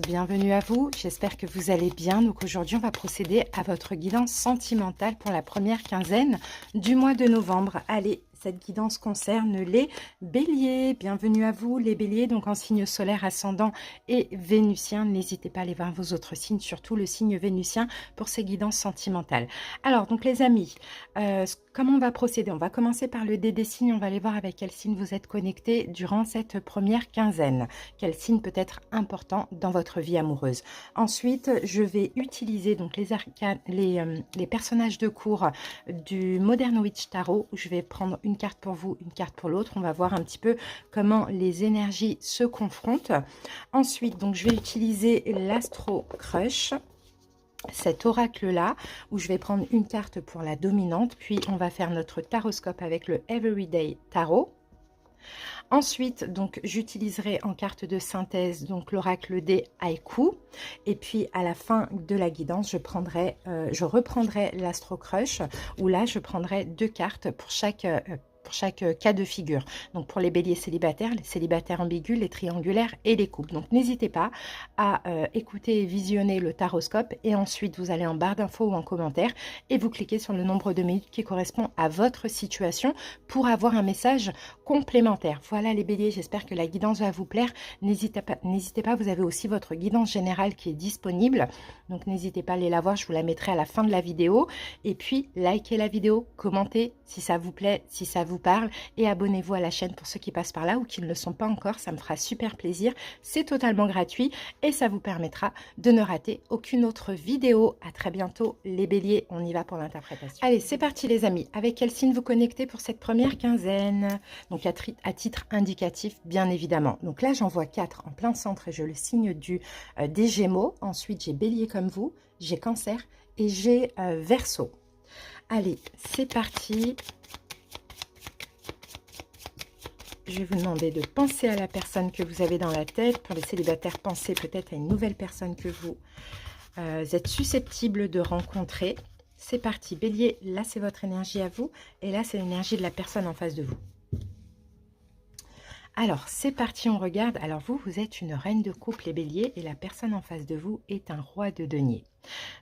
Bienvenue à vous, j'espère que vous allez bien. Donc aujourd'hui on va procéder à votre guidance sentimentale pour la première quinzaine du mois de novembre. Allez, cette guidance concerne les béliers. Bienvenue à vous les béliers, donc en signe solaire, ascendant et vénusien. N'hésitez pas à aller voir vos autres signes, surtout le signe vénusien pour ces guidances sentimentales. Alors donc les amis, comment on va procéder? On va commencer par le dé des signes, on va aller voir avec quel signe vous êtes connectés durant cette première quinzaine. Quel signe peut être important dans votre vie amoureuse. Ensuite, je vais utiliser donc les personnages de cours du Modern Witch Tarot. Je vais prendre une carte pour vous, une carte pour l'autre. On va voir un petit peu comment les énergies se confrontent. Ensuite, donc, je vais utiliser l'Astro Crush, cet oracle-là, où je vais prendre une carte pour la dominante, puis on va faire notre taroscope avec le Everyday Tarot. Ensuite, donc, j'utiliserai en carte de synthèse donc l'oracle des haïkus. Et puis, à la fin de la guidance, je reprendrai l'Astro Crush, où là, je prendrai 2 cartes pour chaque cas de figure. Donc, pour les béliers célibataires, les célibataires ambigus, les triangulaires et les couples. Donc, n'hésitez pas à écouter et visionner le taroscope. Et ensuite, vous allez en barre d'infos ou en commentaire et vous cliquez sur le nombre de minutes qui correspond à votre situation pour avoir un message complémentaire. Voilà les béliers, j'espère que la guidance va vous plaire. N'hésitez pas, vous avez aussi votre guidance générale qui est disponible. Donc, n'hésitez pas à aller la voir, je vous la mettrai à la fin de la vidéo. Et puis, likez la vidéo, commentez si ça vous plaît, si ça vous parle, et abonnez-vous à la chaîne pour ceux qui passent par là ou qui ne le sont pas encore, ça me fera super plaisir. C'est totalement gratuit et ça vous permettra de ne rater aucune autre vidéo. À très bientôt les béliers, on y va pour l'interprétation. Allez, c'est parti les amis, avec quel signe vous connectez pour cette première quinzaine? Donc à titre indicatif bien évidemment. Donc là j'en vois 4 en plein centre et je le signe des Gémeaux. Ensuite j'ai Bélier comme vous, j'ai Cancer et j'ai Verseau. Allez, c'est parti. Je vais vous demander de penser à la personne que vous avez dans la tête. Pour les célibataires, pensez peut-être à une nouvelle personne que vous êtes susceptible de rencontrer. C'est parti, Bélier, là c'est votre énergie à vous et là c'est l'énergie de la personne en face de vous. Alors, c'est parti, on regarde. Alors vous êtes une reine de coupe, les béliers, et la personne en face de vous est un roi de denier.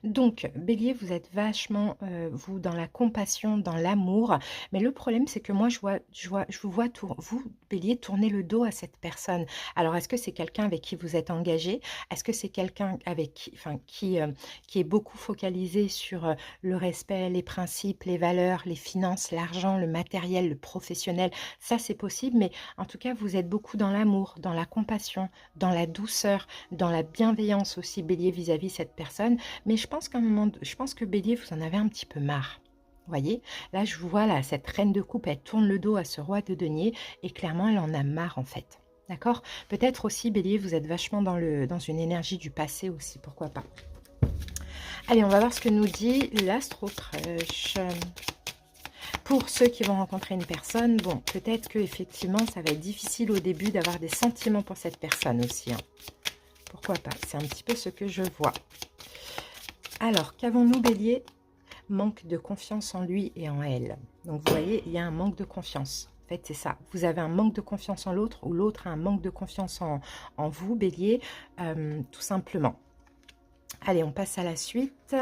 Donc, bélier, vous êtes vachement, vous, dans la compassion, dans l'amour. Mais le problème, c'est que moi, je vous vois, vous, bélier, tourner le dos à cette personne. Alors, est-ce que c'est quelqu'un avec qui vous êtes engagé? Est-ce que c'est quelqu'un avec qui est beaucoup focalisé sur le respect, les principes, les valeurs, les finances, l'argent, le matériel, le professionnel? Ça, c'est possible, mais en tout cas, vous êtes beaucoup dans l'amour, dans la compassion, dans la douceur, dans la bienveillance aussi, bélier, vis-à-vis de cette personne. Mais je pense que bélier, vous en avez un petit peu marre. Vous voyez, là, je vous vois, là, cette reine de coupe, elle tourne le dos à ce roi de denier et clairement, elle en a marre, en fait. D'accord? Peut-être aussi, bélier, vous êtes vachement dans une énergie du passé aussi, pourquoi pas. Allez, on va voir ce que nous dit l'Astro Crush. Pour ceux qui vont rencontrer une personne, bon, peut-être que effectivement, ça va être difficile au début d'avoir des sentiments pour cette personne aussi. Hein. Pourquoi pas? C'est un petit peu ce que je vois. Alors, qu'avons-nous, bélier? Manque de confiance en lui et en elle. Donc, vous voyez, il y a un manque de confiance. En fait, c'est ça. Vous avez un manque de confiance en l'autre ou l'autre a un manque de confiance en vous, bélier, tout simplement. Allez, on passe à la suite.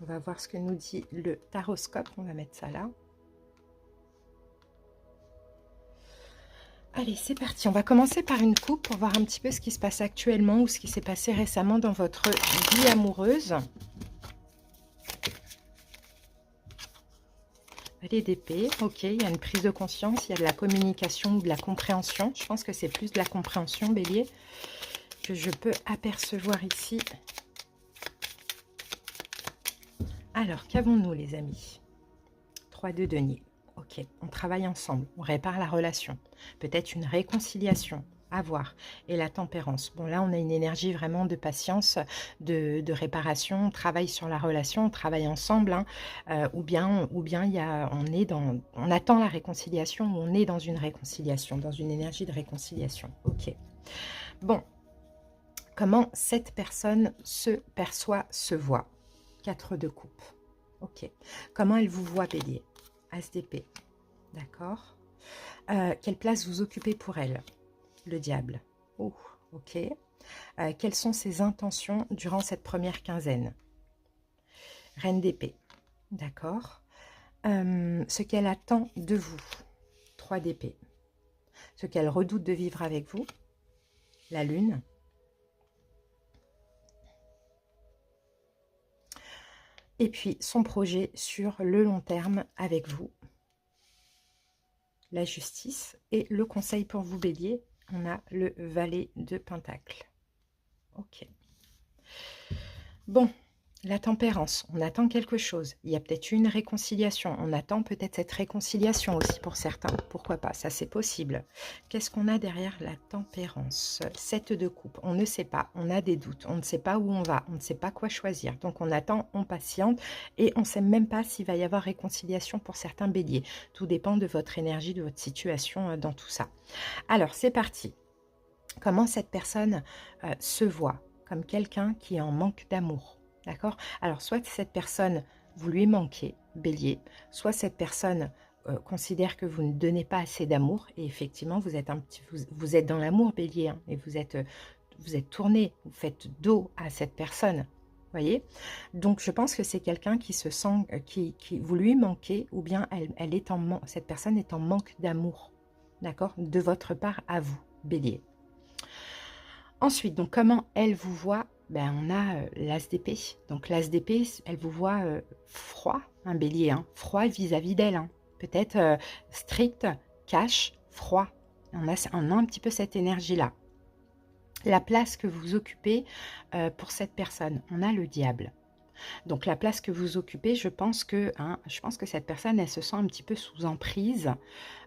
On va voir ce que nous dit le taroscope. On va mettre ça là. Allez, c'est parti. On va commencer par une coupe pour voir un petit peu ce qui se passe actuellement ou ce qui s'est passé récemment dans votre vie amoureuse. Valet d'épée, ok, il y a une prise de conscience, il y a de la communication ou de la compréhension. Je pense que c'est plus de la compréhension, bélier, que je peux apercevoir ici. Alors, qu'avons-nous, les amis? 3 de denier. Ok, on travaille ensemble, on répare la relation. Peut-être une réconciliation à voir. Et la tempérance. Bon, là, on a une énergie vraiment de patience, de réparation. On travaille sur la relation, on travaille ensemble. Hein, ou bien on attend la réconciliation ou on est dans une réconciliation, dans une énergie de réconciliation. Ok. Bon, comment cette personne se perçoit, se voit? 4 de coupe. Ok. Comment elle vous voit, bélier? As d'épée. D'accord. Quelle place vous occupez pour elle? Le diable. Oh, ok. Quelles sont ses intentions durant cette première quinzaine? Reine d'épée. D'accord. Ce qu'elle attend de vous. 3 d'épée. Ce qu'elle redoute de vivre avec vous. La lune. Et puis son projet sur le long terme avec vous. La justice. Et le conseil pour vous, Bélier, on a le valet de Pentacle. Ok. Bon, la tempérance, on attend quelque chose. Il y a peut-être une réconciliation. On attend peut-être cette réconciliation aussi pour certains. Pourquoi pas? Ça, c'est possible. Qu'est-ce qu'on a derrière la tempérance? 7 de coupe. On ne sait pas. On a des doutes. On ne sait pas où on va. On ne sait pas quoi choisir. Donc, on attend, on patiente et on ne sait même pas s'il va y avoir réconciliation pour certains béliers. Tout dépend de votre énergie, de votre situation dans tout ça. Alors, c'est parti. Comment cette personne se voit? Comme quelqu'un qui est en manque d'amour. D'accord? Alors, soit cette personne, vous lui manquez, bélier, soit cette personne considère que vous ne donnez pas assez d'amour, et effectivement, vous êtes, vous êtes dans l'amour, bélier, hein, et vous êtes tourné, vous faites dos à cette personne. Voyez? Donc, je pense que c'est quelqu'un qui se sent, qui vous lui manquez, ou bien elle est cette personne est en manque d'amour. D'accord? De votre part à vous, bélier. Ensuite, donc comment elle vous voit? Ben, on a l'as d'épée. Donc l'as d'épée, elle vous voit froid, un bélier, hein, froid vis-à-vis d'elle. Hein. Peut-être strict, cash, froid. On a un petit peu cette énergie-là. La place que vous occupez pour cette personne, on a le diable. Donc la place que vous occupez, je pense que cette personne, elle se sent un petit peu sous emprise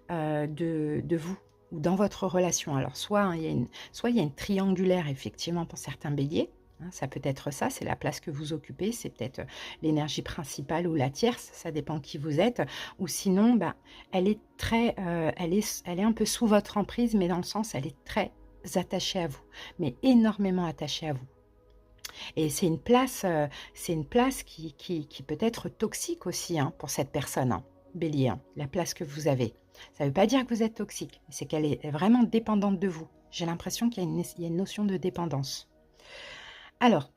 de vous ou dans votre relation. Alors soit il y a une triangulaire effectivement pour certains béliers, hein, ça peut être ça, c'est la place que vous occupez, c'est peut-être l'énergie principale ou la tierce, ça dépend qui vous êtes, ou sinon elle est très, elle est un peu sous votre emprise, mais dans le sens elle est très attachée à vous, mais énormément attachée à vous. Et c'est une place qui peut être toxique aussi hein, pour cette personne, hein, bélier, hein, la place que vous avez. Ça ne veut pas dire que vous êtes toxique, c'est qu'elle est vraiment dépendante de vous. J'ai l'impression qu'il y a une notion de dépendance. Alors,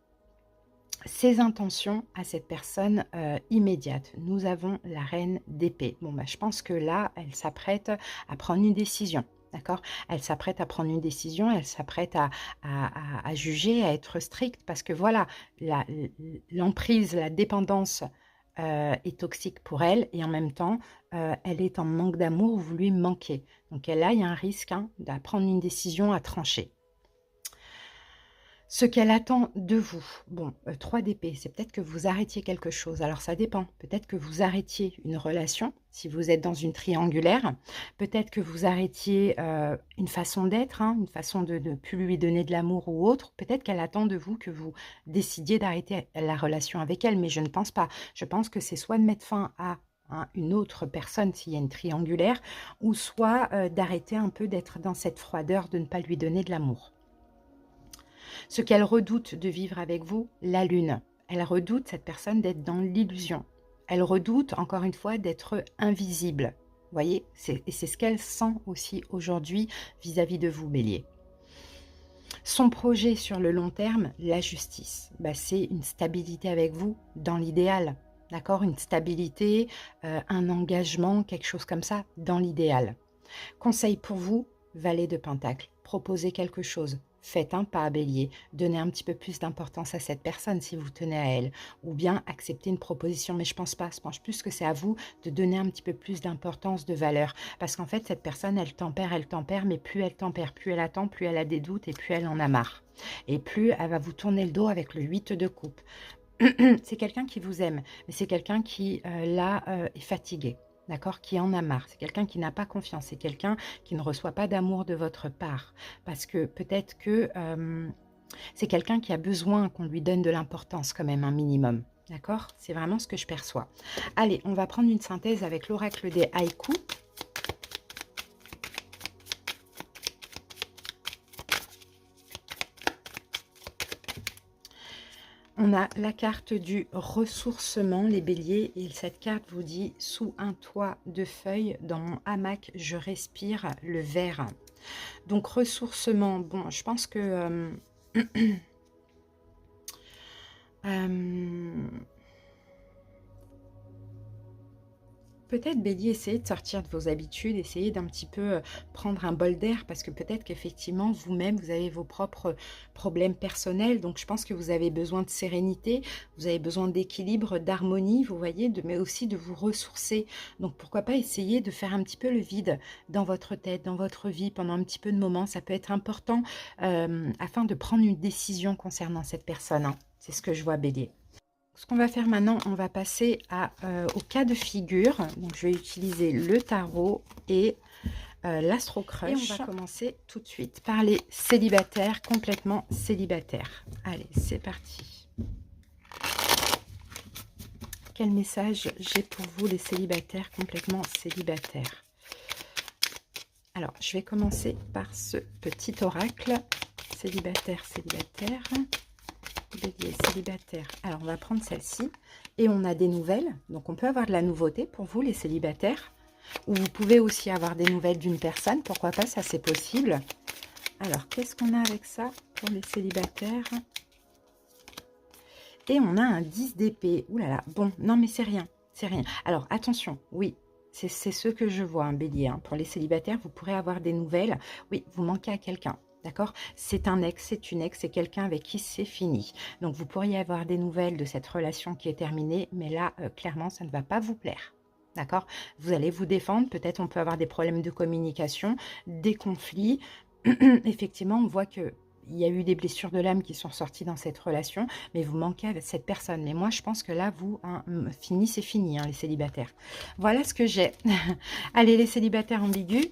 ses intentions à cette personne immédiate. Nous avons la reine d'épée. Bon, je pense que là, elle s'apprête à prendre une décision. D'accord? Elle s'apprête à prendre une décision, elle s'apprête à juger, à être stricte, parce que voilà, l'emprise, la dépendance est toxique pour elle, et en même temps, elle est en manque d'amour, vous lui manquez. Donc là, il y a un risque hein, de prendre une décision à trancher. Ce qu'elle attend de vous, bon, 3 d'épée, c'est peut-être que vous arrêtiez quelque chose. Alors ça dépend, peut-être que vous arrêtiez une relation, si vous êtes dans une triangulaire. Peut-être que vous arrêtiez une façon d'être, hein, une façon de ne plus lui donner de l'amour ou autre. Peut-être qu'elle attend de vous que vous décidiez d'arrêter la relation avec elle, mais je ne pense pas. Je pense que c'est soit de mettre fin à une autre personne s'il y a une triangulaire, ou soit d'arrêter un peu d'être dans cette froideur, de ne pas lui donner de l'amour. Ce qu'elle redoute de vivre avec vous, la lune. Elle redoute, cette personne, d'être dans l'illusion. Elle redoute, encore une fois, d'être invisible. Vous voyez, et c'est ce qu'elle sent aussi aujourd'hui vis-à-vis de vous, bélier. Son projet sur le long terme, la justice. C'est une stabilité avec vous dans l'idéal. D'accord? Une stabilité, un engagement, quelque chose comme ça, dans l'idéal. Conseil pour vous, valet de Pentacle. Proposez quelque chose. Faites un pas, bélier. Donnez un petit peu plus d'importance à cette personne si vous tenez à elle. Ou bien acceptez une proposition. Mais je pense plus que c'est à vous de donner un petit peu plus d'importance, de valeur. Parce qu'en fait, cette personne, elle tempère. Mais plus elle tempère, plus elle attend, plus elle a des doutes et plus elle en a marre. Et plus elle va vous tourner le dos avec le 8 de coupe. C'est quelqu'un qui vous aime, mais c'est quelqu'un qui, là, est fatigué. D'accord? Qui en a marre. C'est quelqu'un qui n'a pas confiance. C'est quelqu'un qui ne reçoit pas d'amour de votre part. Parce que peut-être que c'est quelqu'un qui a besoin qu'on lui donne de l'importance quand même, un minimum. D'accord? C'est vraiment ce que je perçois. Allez, on va prendre une synthèse avec l'oracle des haïkus. On a la carte du ressourcement, les béliers, et cette carte vous dit « Sous un toit de feuilles, dans mon hamac, je respire le vert ». Donc, ressourcement, bon, je pense que... peut-être, Bélier, essayez de sortir de vos habitudes, essayez d'un petit peu prendre un bol d'air, parce que peut-être qu'effectivement, vous-même, vous avez vos propres problèmes personnels. Donc, je pense que vous avez besoin de sérénité, vous avez besoin d'équilibre, d'harmonie, vous voyez, mais aussi de vous ressourcer. Donc, pourquoi pas essayer de faire un petit peu le vide dans votre tête, dans votre vie, pendant un petit peu de moments. Ça peut être important afin de prendre une décision concernant cette personne, hein. C'est ce que je vois, Bélier. Ce qu'on va faire maintenant, on va passer au cas de figure. Donc, je vais utiliser le tarot et l'Astro Crush. Et on va commencer tout de suite par les célibataires, complètement célibataires. Allez, c'est parti. Quel message j'ai pour vous, les célibataires, complètement célibataires? Alors, je vais commencer par ce petit oracle. Célibataire, célibataire. Bélier, célibataire. Alors, on va prendre celle-ci. Et on a des nouvelles. Donc, on peut avoir de la nouveauté pour vous, les célibataires. Ou vous pouvez aussi avoir des nouvelles d'une personne. Pourquoi pas, ça c'est possible. Alors, qu'est-ce qu'on a avec ça pour les célibataires? Et on a un 10 d'épée. Ouh là là. Bon, non mais c'est rien. C'est rien. Alors, attention. Oui, c'est ce que je vois, un bélier. Hein. Pour les célibataires, vous pourrez avoir des nouvelles. Oui, vous manquez à quelqu'un. D'accord? C'est un ex, c'est une ex, c'est quelqu'un avec qui c'est fini. Donc, vous pourriez avoir des nouvelles de cette relation qui est terminée, mais là, clairement, ça ne va pas vous plaire. D'accord? Vous allez vous défendre. Peut-être on peut avoir des problèmes de communication, des conflits. Effectivement, on voit que il y a eu des blessures de l'âme qui sont ressorties dans cette relation, mais vous manquez avec cette personne. Mais moi, je pense que là, vous, hein, fini, c'est fini, hein, les célibataires. Voilà ce que j'ai. Allez, les célibataires ambigus.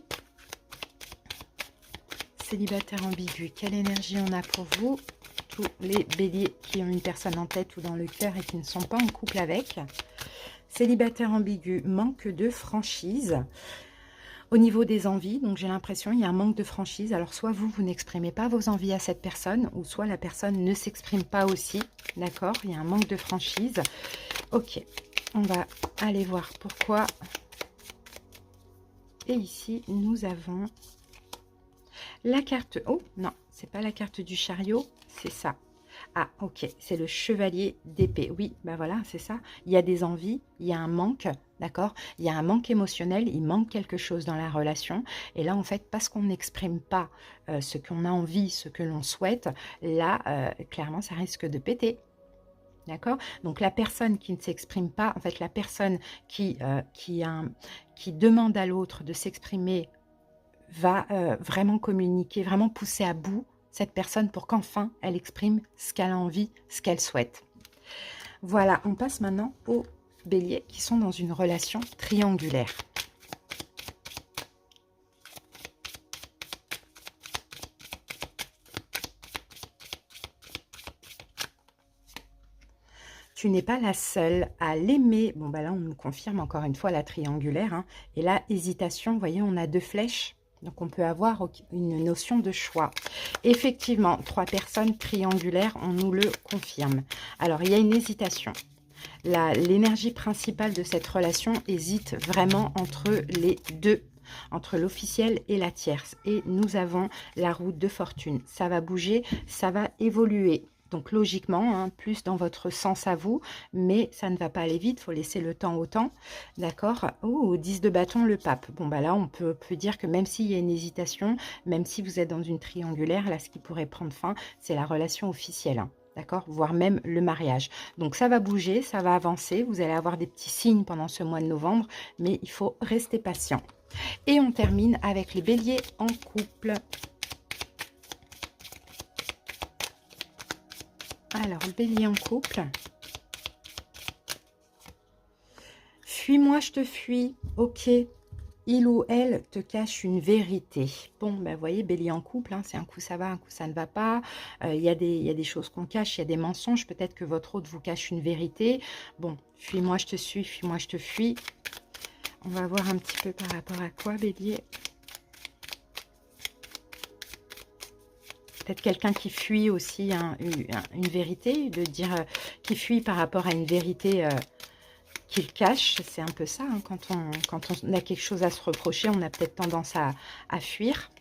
Célibataire ambigu, quelle énergie on a pour vous? Tous les béliers qui ont une personne en tête ou dans le cœur et qui ne sont pas en couple avec. Célibataire ambigu, manque de franchise. Au niveau des envies, donc j'ai l'impression il y a un manque de franchise. Alors soit vous n'exprimez pas vos envies à cette personne, ou soit la personne ne s'exprime pas aussi. D'accord? Il y a un manque de franchise. Ok, on va aller voir pourquoi. Et ici, nous avons la carte... Oh, non, c'est pas la carte du chariot, c'est ça. Ah, ok, c'est le chevalier d'épée. Oui, ben voilà, c'est ça. Il y a des envies, il y a un manque, d'accord? Il y a un manque émotionnel, il manque quelque chose dans la relation. Et là, en fait, parce qu'on n'exprime pas ce qu'on a envie, ce que l'on souhaite, là, clairement, ça risque de péter. D'accord? Donc, la personne qui ne s'exprime pas, en fait, la personne qui demande à l'autre de s'exprimer va vraiment communiquer, vraiment pousser à bout cette personne pour qu'enfin elle exprime ce qu'elle a envie, ce qu'elle souhaite. Voilà, on passe maintenant aux béliers qui sont dans une relation triangulaire. Tu n'es pas la seule à l'aimer. Bon, bah là, on nous confirme encore une fois la triangulaire. Hein. Et là, hésitation, vous voyez, on a 2 flèches. Donc, on peut avoir une notion de choix. Effectivement, 3 personnes triangulaires, on nous le confirme. Alors, il y a une hésitation. L'énergie principale de cette relation hésite vraiment entre les deux, entre l'officiel et la tierce. Et nous avons la roue de fortune. Ça va bouger, ça va évoluer. Donc logiquement, hein, plus dans votre sens à vous, mais ça ne va pas aller vite, il faut laisser le temps au temps, d'accord? Oh, 10 de bâton, le pape. Bon, bah là, on peut dire que même s'il y a une hésitation, même si vous êtes dans une triangulaire, là, ce qui pourrait prendre fin, c'est la relation officielle, hein, d'accord? Voire même le mariage. Donc ça va bouger, ça va avancer, vous allez avoir des petits signes pendant ce mois de novembre, mais il faut rester patient. Et on termine avec les béliers en couple. Alors, le bélier en couple. Fuis-moi, je te fuis. Ok. Il ou elle te cache une vérité. Bon, ben, vous voyez, bélier en couple, hein, c'est un coup ça va, un coup ça ne va pas. Il y a des choses qu'on cache, il y a des mensonges. Peut-être que votre autre vous cache une vérité. Bon, fuis-moi, je te suis, fuis-moi, je te fuis. On va voir un petit peu par rapport à quoi, bélier. Peut-être quelqu'un qui fuit aussi une vérité, de dire qui fuit par rapport à une vérité qu'il cache. C'est un peu ça, hein, quand on a quelque chose à se reprocher, on a peut-être tendance à fuir.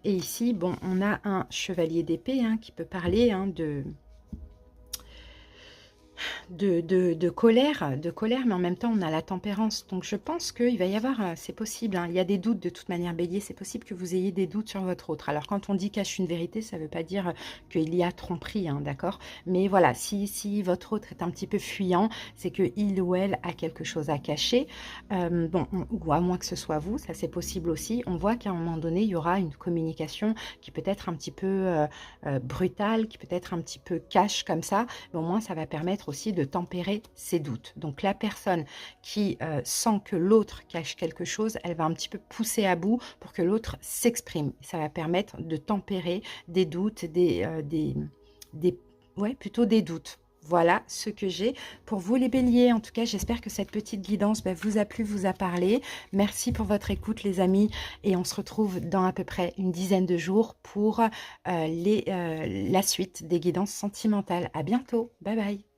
Et ici, bon, on a un chevalier d'épée hein, qui peut parler hein, de colère, mais en même temps, on a la tempérance. Donc, je pense qu'il va y avoir, c'est possible, hein, il y a des doutes de toute manière, Bélier, c'est possible que vous ayez des doutes sur votre autre. Alors, quand on dit cache une vérité, ça ne veut pas dire qu'il y a tromperie, hein, d'accord? Mais voilà, si votre autre est un petit peu fuyant, c'est qu'il ou elle a quelque chose à cacher. Bon, ou à moins que ce soit vous, ça c'est possible aussi. On voit qu'à un moment donné, il y aura une communication qui peut être un petit peu brutale, qui peut être un petit peu cash comme ça, mais au moins ça va permettre aussi de tempérer ses doutes. Donc la personne qui sent que l'autre cache quelque chose, elle va un petit peu pousser à bout pour que l'autre s'exprime. Ça va permettre de tempérer des doutes, ouais, plutôt des doutes. Voilà ce que j'ai pour vous les béliers. En tout cas, j'espère que cette petite guidance vous a plu, vous a parlé. Merci pour votre écoute les amis. Et on se retrouve dans à peu près une dizaine de jours pour la suite des guidances sentimentales. À bientôt. Bye bye.